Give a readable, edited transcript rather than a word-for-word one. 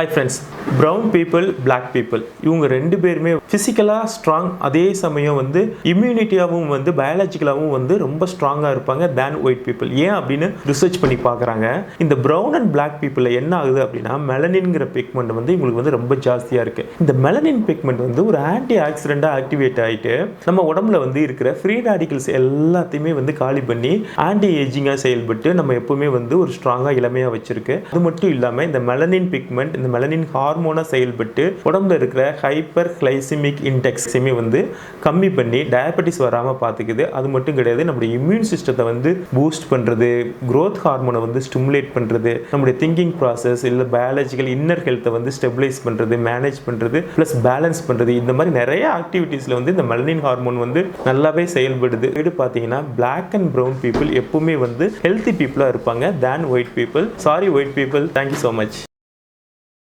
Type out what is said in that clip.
Hi friends, brown people, black people இவங்க ரெண்டு பேருமே ஃபிசிக்கலாக ஸ்ட்ராங், அதே சமயம் வந்து இம்யூனிட்டியாகவும் வந்து பயாலஜிக்கலாகவும் வந்து ரொம்ப ஸ்ட்ராங்காக இருப்பாங்க தேன் ஒயிட் பீப்புள். ஏன் அப்படின்னு ரிசர்ச் பண்ணி பார்க்குறாங்க. இந்த ப்ரௌன் அண்ட் பிளாக் பீப்புளில் என்ன ஆகுது அப்படின்னா மெலனின்ங்கிற பிக்மெண்ட் வந்து இவங்களுக்கு வந்து ரொம்ப ஜாஸ்தியாக இருக்குது. இந்த மெலனின் பிக்மெண்ட் வந்து ஒரு ஆன்டி ஆக்சிடென்ட்டாக ஆக்டிவேட் ஆகிட்டு நம்ம உடம்புல வந்து இருக்கிற ஃப்ரீ ராடிக்கல்ஸ் எல்லாத்தையுமே வந்து காலி பண்ணி ஆன்டி ஏஜிங்காக செயல்பட்டு நம்ம எப்பவுமே வந்து ஒரு ஸ்ட்ராங்காக இளமையாக வச்சிருக்கு. அது மட்டும் இல்லாமல் இந்த மெலனின் பிக்மெண்ட் இந்த மெலனின் ஹார்மோனா செயல்பட்டு உடம்புல இருக்கிற ஹைப்பர் கிளைசிமிக் இன்டெக்ஸையுமே வந்து கம்மி பண்ணி டயபெட்டிஸ் வராமல் பார்த்துக்குது. அது மட்டும் கிடையாது, நம்முடைய இம்யூன் சிஸ்டத்தை வந்து பூஸ்ட் பண்ணுறது, க்ரோத் ஹார்மோனை வந்து ஸ்டிமுலேட் பண்ணுறது, நம்முடைய திங்கிங் ப்ராசஸ் இல்லை பயாலஜிக்கல் இன்னர் ஹெல்த்தை வந்து ஸ்டெபிலைஸ் பண்ணுறது, மேனேஜ் பண்ணுறது, ப்ளஸ் பேலன்ஸ் பண்ணுறது, இந்த மாதிரி நிறைய ஆக்டிவிட்டீஸில் வந்து இந்த மெலனின் ஹார்மோன் வந்து நல்லாவே செயல்படுது. இது பார்த்தீங்கன்னா பிளாக் அண்ட் ப்ரௌன் பீப்புள் எப்பவுமே வந்து ஹெல்த்தி பீப்புளாக இருப்பாங்க then white people. Sorry white people, thank you so much.